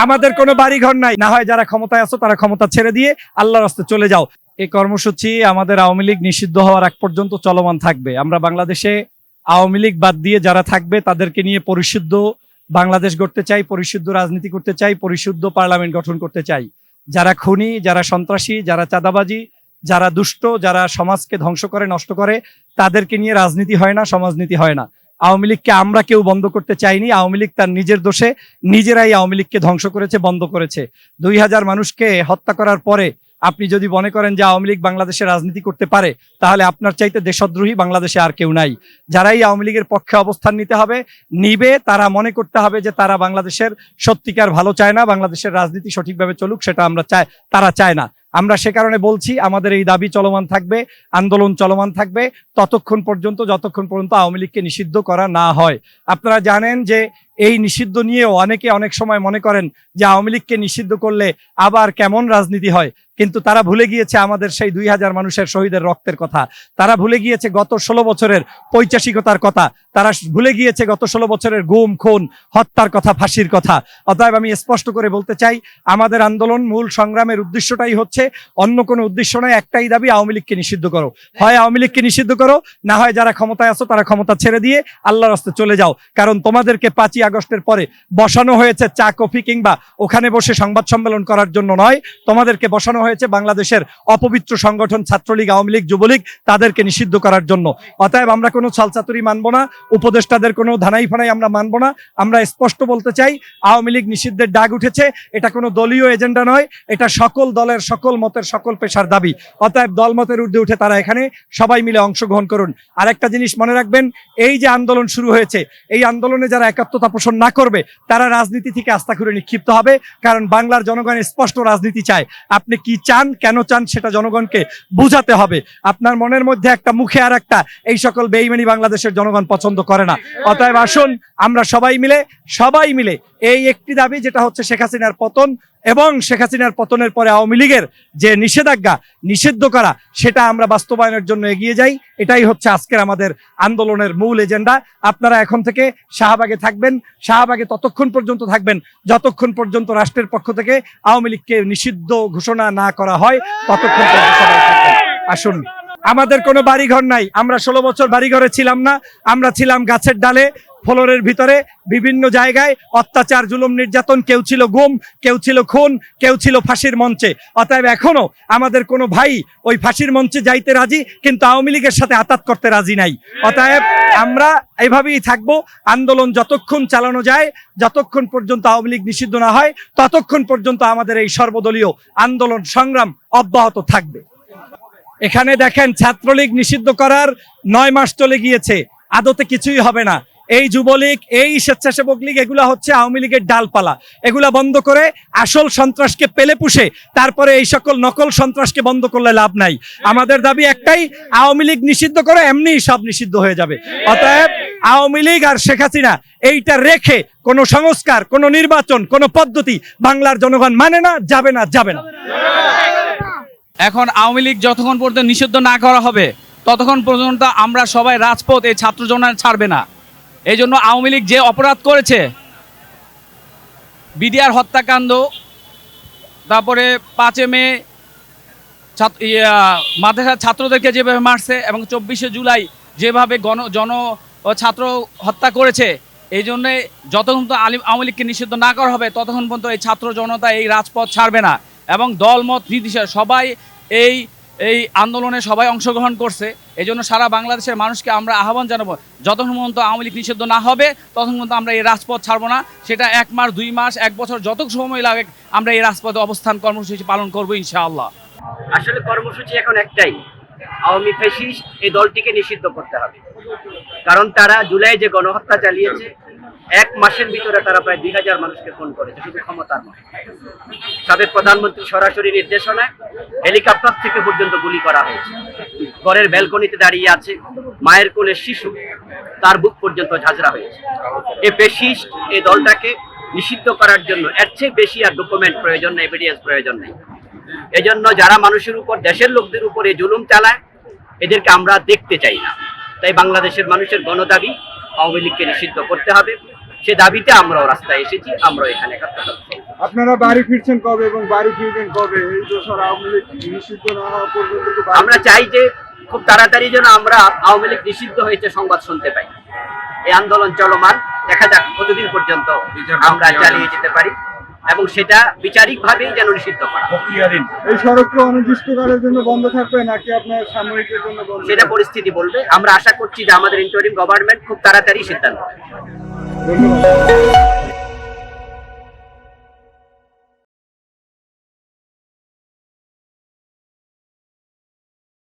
আমাদের কোনো বাড়ি ঘর নাই, না হয় যারা ক্ষমতায় আছো তারা ক্ষমতা ছেড়ে দিয়ে আল্লাহর রাস্তায় চলে যাও। এই কর্মসূচি আমাদের আওয়ামী লীগ নিষিদ্ধ হওয়ার আগ পর্যন্ত চলমান থাকবে। আমরা বাংলাদেশে আওয়ামী লীগ বাদ দিয়ে যারা থাকবে তাদেরকে নিয়ে পরিশুদ্ধ বাংলাদেশ গড়তে চাই, পরিশুদ্ধ রাজনীতি করতে চাই, পরিশুদ্ধ পার্লামেন্ট গঠন করতে চাই। যারা খুনি, যারা সন্ত্রাসী, যারা চাঁদাবাজি, যারা দুষ্ট, যারা সমাজকে ধ্বংস করে নষ্ট করে, তাদেরকে নিয়ে রাজনীতি হয় না, সমাজনীতি হয় না। আওয়ামী লীগকে আমরা কেউ বন্ধ করতে চাইনি। আওয়ামী লীগ তার নিজের দোষে নিজেরাই আওয়ামী লীগকে ধ্বংস করেছে, বন্ধ করেছে। 2000 মানুষকে হত্যা করার পরে আপনি যদি মনে করেন যে আওয়ামী লীগ বাংলাদেশে রাজনীতি করতে পারে, তাহলে আপনার চাইতে দেশদ্রোহী বাংলাদেশে আর কেউ নাই। যারাই আওয়ামী লীগের পক্ষে অবস্থান নিবে তারা মনে করতে হবে যে তারা বাংলাদেশের সত্যিকার ভালো চায় না, বাংলাদেশের রাজনীতি সঠিকভাবে চলুক সেটা তারা চায় না। আমরা সে কারণে বলছি আমাদের এই দাবি চলমান থাকবে, আন্দোলন চলমান থাকবে যতক্ষণ পর্যন্ত আওয়ামী লীগকে নিষিদ্ধ করা না হয়। আপনারা জানেন যে এই নিষিদ্ধ নিয়েও অনেকে অনেক সময় মনে করেন যে আওয়ামী লীগকে নিষিদ্ধ করলে আবার কেমন রাজনীতি হয়, কিন্তু তারা ভুলে গিয়েছে আমাদের সেই 2000 মানুষের শহীদের রক্তের কথা। তারা ভুলে গিয়েছে গত 16 বছরের পৈশাচিকতার কথা। তারা ভুলে গিয়েছে গত 16 বছরের গুম, খুন, হত্যার কথা, ফাঁসির কথা। অতএব আমি স্পষ্ট করে বলতে চাই, আমাদের আন্দোলন, মূল সংগ্রামের উদ্দেশ্যটাই হচ্ছে অন্য কোনো উদ্দেশ্য নয়, একটাই দাবি, আওয়ামী লীগকে নিষিদ্ধ করো। হয় আওয়ামী লীগকে নিষিদ্ধ করো, না হয় যারা ক্ষমতায় আছো তারা ক্ষমতা ছেড়ে দিয়ে আল্লাহর রাস্তায় চলে যাও। কারণ তোমাদেরকে 5ই আগস্টের পরে বসানো হয়েছে চা কফি কিংবা ওখানে বসে সংবাদ সম্মেলন করার জন্য নয়, তোমাদেরকে বসানো হয়েছে বাংলাদেশের অপবিত্র সংগঠন ছাত্রলীগ, আওয়ামী লীগ, যুবলীগ, তাদেরকে নিষিদ্ধ করার জন্য। অতএব আমরা কোনো ছলচাতুরি মানব না, উপদেষ্টাদের কোনো ধানাই ফানাই আমরা মানব না। আমরা স্পষ্ট বলতে চাই, আওয়ামী লীগ নিষিদ্ধের ডাক উঠেছে, এটা কোনো দলীয় এজেন্ডা নয়, এটা সকল দলের, সকল মতের, সকল পেশার দাবি। অতএব দল মতের ঊর্ধ্বে উঠে তারা এখানে সবাই মিলে অংশগ্রহণ করুন। আরেকটা জিনিস মনে রাখবেন, এই যে আন্দোলন শুরু হয়েছে, এই আন্দোলনে যারা একাত্মতা পোষণ না করবে তারা রাজনীতি থেকে আস্থা করে নিক্ষিপ্ত হবে। কারণ বাংলার জনগণ স্পষ্ট রাজনীতি চায়। আপনি কি চান, কেন চান, সেটা জনগণকে বুঝাতে হবে। আপনার মনের মধ্যে একটা, মুখে আর একটা, এই সকল বেঈমানি বাংলাদেশের জনগণ পছন্দ করে না। অতএব আসুন আমরা সবাই মিলে এই একটি দাবি, যেটা হচ্ছে শেখ হাসিনার পতন, এবং শেখ হাসিনার পতনের পরে আওয়ামী লীগের যে নিষেধাজ্ঞা, নিষিদ্ধ করা, সেটা আমরা বাস্তবায়নের জন্য এগিয়ে যাই। এটাই হচ্ছে আজকের আমাদের আন্দোলনের মূল এজেন্ডা। আপনারা এখন থেকে শাহবাগে থাকবেন, শাহবাগে ততক্ষণ পর্যন্ত থাকবেন যতক্ষণ পর্যন্ত রাষ্ট্রের পক্ষ থেকে আওয়ামী লীগকে নিষিদ্ধ ঘোষণা না করা হয়, ততক্ষণ পর্যন্ত সবাই থাকবেন। আসুন, আমাদের কোনো বাড়িঘর নাই, আমরা 16 বছর বাড়িঘরে ছিলাম না। আমরা ছিলাম গাছের ডালে, ফ্লোরের ভিতরে, বিভিন্ন জায়গায় অত্যাচার, জুলুম, নির্যাতন। কেউ ছিল গুম, কেউ ছিল খুন, কেউ ছিল ফাঁসির মঞ্চে। অতএব এখনো আমাদের কোনো ভাই ওই ফাঁসির মঞ্চে যাইতে রাজি, কিন্তু আওয়ামী লীগের সাথে আতাত করতে রাজি নাই। অতএব আমরা এইভাবেই থাকবো। আন্দোলন যতক্ষণ চালানো যায়, যতক্ষণ পর্যন্ত আওয়ামী লীগ নিষিদ্ধ না হয়, ততক্ষণ পর্যন্ত আমাদের এই সর্বদলীয় আন্দোলন সংগ্রাম অব্যাহত থাকবে। এখানে দেখেন, ছাত্রলীগ নিষিদ্ধ করার 9 মাস চলে গিয়েছে, আদতে কিছুই হবে না। এই যুবলীগ, এই স্বেচ্ছাসেবক লীগ, এগুলা হচ্ছে আওয়ামী লীগের ডালপালা। এগুলা বন্ধ করে আসল সন্ত্রাসকে পেলে পুষে তারপরে এই সকল নকল সন্ত্রাসকে বন্ধ করলে লাভ নাই। আমাদের দাবি একটাই, আওয়ামী লীগ নিষিদ্ধ করে, এমনি সব নিষিদ্ধ হয়ে যাবে। অতএব আওয়ামী লীগ আর শেখ হাসিনা এইটা রেখে কোনো সংস্কার, কোনো নির্বাচন, কোনো পদ্ধতি বাংলার জনগণ মানে না, যাবে না। এখন আওয়ামী লীগ যতক্ষণ পর্যন্ত নিষিদ্ধ না করা হবে ততক্ষণ পর্যন্ত আমরা সবাই রাজপথ, এই ছাত্র জনতা ছাড়বে না। এই জন্য আওয়ামী লীগ যে অপরাধ করেছে, বিডিআর হত্যাকাণ্ড, তারপরে 5 মে মাদ্রাসার ছাত্রদেরকে যেভাবে মারছে, এবং 24শে জুলাই যেভাবে ছাত্র হত্যা করেছে, এই জন্যে যতক্ষণ তো আওয়ামী লীগকে নিষিদ্ধ না করা হবে ততক্ষণ পর্যন্ত এই ছাত্র জনতা এই রাজপথ ছাড়বে না। এবং দলমত নির্বিশেষে সবাই এই আন্দোলনে সবাই অংশগ্রহণ করছে। এই জন্য সারা বাংলাদেশের মানুষকে আমরা আহ্বান জানাবো, যতক্ষণ পর্যন্ত আওয়ামী লীগ নিষিদ্ধ না হবে ততক্ষণ পর্যন্ত আমরা এই রাজপথ ছাড়বো না। সেটা 1 মাস, 2 মাস, 1 বছর, যত সময় লাগে আমরা এই রাজপথে অবস্থান কর্মসূচি পালন করবো ইনশাআল্লাহ। আসলে কর্মসূচি এখন একটাই, আওয়ামী ফ্যাসিস্ট এই দলটিকে নিষিদ্ধ করতে হবে। কারণ তারা জুলাই যে গণহত্যা চালিয়েছে, 1 মাসের ভিতরে তারা প্রায় 2000 মানুষকে খুন করেছে, শুধু ক্ষমতার নয়। সাবেক প্রধানমন্ত্রী সরাসরি নির্দেশনায় হেলিকপ্টার থেকে পর্যন্ত গুলি করা হয়েছে। ঘরের ব্যালকনিতে দাঁড়িয়ে আছে মায়ের কোলের শিশু, তার বুক পর্যন্ত ঝাঁঝরা হয়েছে। এই ফ্যাসিস্ট এই দলটাকে নিষিদ্ধ করার জন্য এর চেয়ে বেশি আর ডকুমেন্ট প্রয়োজন নেই, এভিডেন্স প্রয়োজন নেই। এজন্য যারা মানুষের উপর, দেশের লোকদের উপর এই জুলুম চালায়, এদেরকে আমরা দেখতে চাই না। তাই বাংলাদেশের মানুষের গণদাবি, আওয়ামী লীগকে নিষিদ্ধ করতে হবে। সে দাবিতে আমরাও রাস্তায় এসেছি, আমরাও এখানে একাত্মতা করছি। আপনারা বাড়ি ফিরছেন কবে এবং বাড়ি ফিরবেন কবে? এই দোসর আওয়ামী লীগ নিষিদ্ধ না হওয়া পর্যন্ত কি বাড়ি- আমরা চাই যে খুব তাড়াতাড়ি যেন আমরা আওয়ামী লীগ নিষিদ্ধ হয়েছে সংবাদ শুনতে পাই। এই আন্দোলন চলমান, দেখা যাক কতদিন পর্যন্ত আমরা চালিয়ে যেতে পারি এবং সেটা বিচারিকভাবেই যেন নিষিদ্ধ করা হয়। এই সড়কটা অনির্দিষ্টকালের জন্য বন্ধ থাকবে নাকি আপনার সাময়িকের জন্য বন্ধ? সেটা পরিস্থিতি বলবে। আমরা আশা করছি যে আমাদের ইন্টারিম গভর্নমেন্ট খুব তাড়াতাড়ি সিদ্ধান্ত নেবে। ধন্যবাদ।